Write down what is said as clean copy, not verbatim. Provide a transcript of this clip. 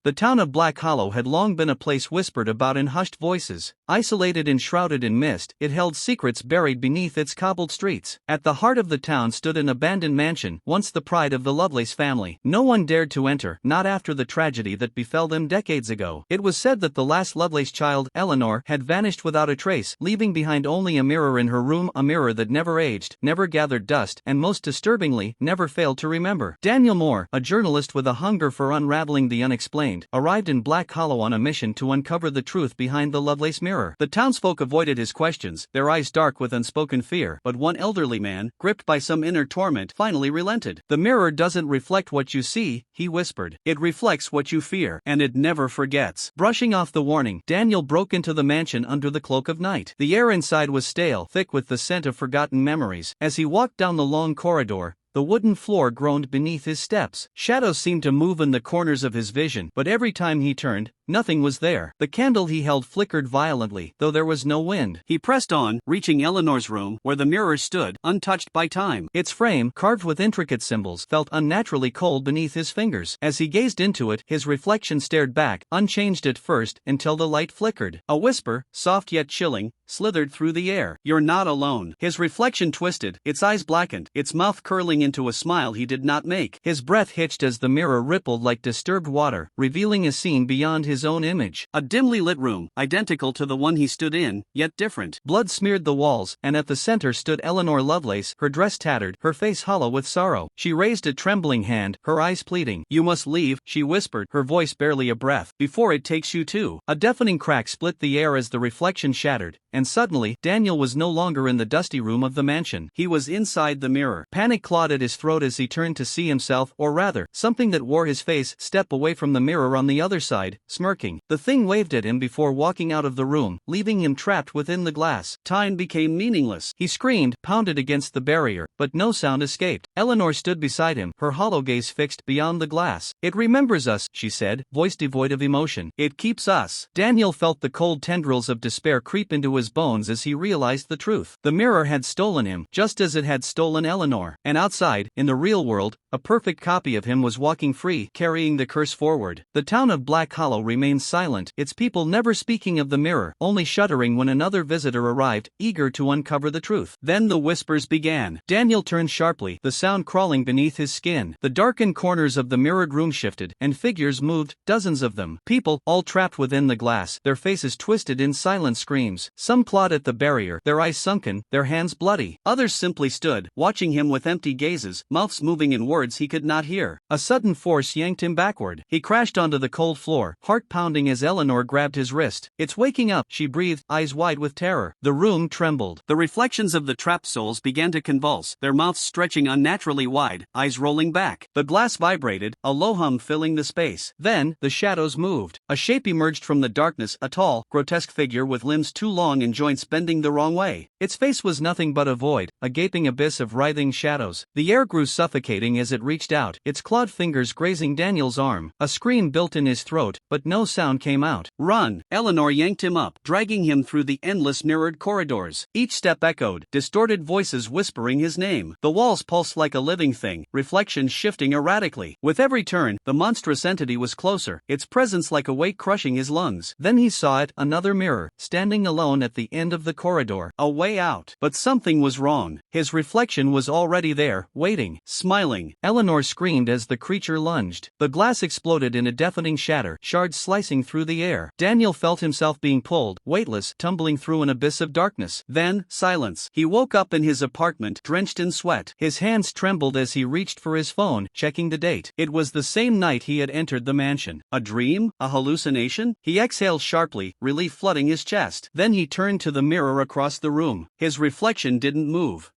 The town of Black Hollow had long been a place whispered about in hushed voices. Isolated and shrouded in mist, it held secrets buried beneath its cobbled streets. At the heart of the town stood an abandoned mansion, once the pride of the Lovelace family. No one dared to enter, not after the tragedy that befell them decades ago. It was said that the last Lovelace child, Eleanor, had vanished without a trace, leaving behind only a mirror in her room, a mirror that never aged, never gathered dust, and most disturbingly, never failed to remember. Daniel Moore, a journalist with a hunger for unraveling the unexplained, arrived in Black Hollow on a mission to uncover the truth behind the Lovelace mirror. The townsfolk avoided his questions, their eyes dark with unspoken fear, but one elderly man, gripped by some inner torment, finally relented. "The mirror doesn't reflect what you see," he whispered. "It reflects what you fear, and it never forgets." Brushing off the warning, Daniel broke into the mansion under the cloak of night. The air inside was stale, thick with the scent of forgotten memories. As he walked down the long corridor, the wooden floor groaned beneath his steps. Shadows seemed to move in the corners of his vision, but every time he turned, nothing was there. The candle he held flickered violently, though there was no wind. He pressed on, reaching Eleanor's room, where the mirror stood, untouched by time. Its frame, carved with intricate symbols, felt unnaturally cold beneath his fingers. As he gazed into it, his reflection stared back, unchanged at first, until the light flickered. A whisper, soft yet chilling, slithered through the air. "You're not alone." His reflection twisted, its eyes blackened, its mouth curling into a smile he did not make. His breath hitched as the mirror rippled like disturbed water, revealing a scene beyond his own image. A dimly lit room, identical to the one he stood in, yet different. Blood smeared the walls, and at the center stood Eleanor Lovelace, her dress tattered, her face hollow with sorrow. She raised a trembling hand, her eyes pleading. "You must leave," she whispered, her voice barely a breath, "before it takes you too." A deafening crack split the air as the reflection shattered, and suddenly, Daniel was no longer in the dusty room of the mansion. He was inside the mirror. Panic clawed at his throat as he turned to see himself, or rather, something that wore his face, step away from the mirror on the other side, smirking. The thing waved at him before walking out of the room, leaving him trapped within the glass. Time became meaningless. He screamed, pounded against the barrier, but no sound escaped. Eleanor stood beside him, her hollow gaze fixed beyond the glass. "It remembers us," she said, voice devoid of emotion. "It keeps us." Daniel felt the cold tendrils of despair creep into his bones as he realized the truth. The mirror had stolen him, just as it had stolen Eleanor. And outside, in the real world, a perfect copy of him was walking free, carrying the curse forward. The town of Black Hollow remained silent, its people never speaking of the mirror, only shuddering when another visitor arrived, eager to uncover the truth. Then the whispers began. Daniel turned sharply, the sound crawling beneath his skin. The darkened corners of the mirrored room shifted, and figures moved, dozens of them. People, all trapped within the glass, their faces twisted in silent screams. Some clawed at the barrier, their eyes sunken, their hands bloody. Others simply stood, watching him with empty gazes, mouths moving in words he could not hear. A sudden force yanked him backward. He crashed onto the cold floor, heart pounding as Eleanor grabbed his wrist. "It's waking up," she breathed, eyes wide with terror. The room trembled. The reflections of the trapped souls began to convulse, their mouths stretching unnaturally wide, eyes rolling back. The glass vibrated, a low hum filling the space. Then, the shadows moved. A shape emerged from the darkness, a tall, grotesque figure with limbs too long and joints bending the wrong way. Its face was nothing but a void, a gaping abyss of writhing shadows. The air grew suffocating as it reached out, its clawed fingers grazing Daniel's arm. A scream built in his throat, but no sound came out. "Run!" Eleanor yanked him up, dragging him through the endless mirrored corridors. Each step echoed, distorted voices whispering his name. The walls pulsed like a living thing, reflections shifting erratically. With every turn, the monstrous entity was closer, its presence like a weight crushing his lungs. Then he saw it, another mirror, standing alone at the end of the corridor. A way out. But something was wrong. His reflection was already there, waiting, smiling. Eleanor screamed as the creature lunged. The glass exploded in a deafening shatter, shards slicing through the air. Daniel felt himself being pulled, weightless, tumbling through an abyss of darkness. Then, silence. He woke up in his apartment, drenched in sweat. His hands trembled as he reached for his phone, checking the date. It was the same night he had entered the mansion. A dream? A hallucination? He exhaled sharply, relief flooding his chest. Then he turned to the mirror across the room. His reflection didn't move.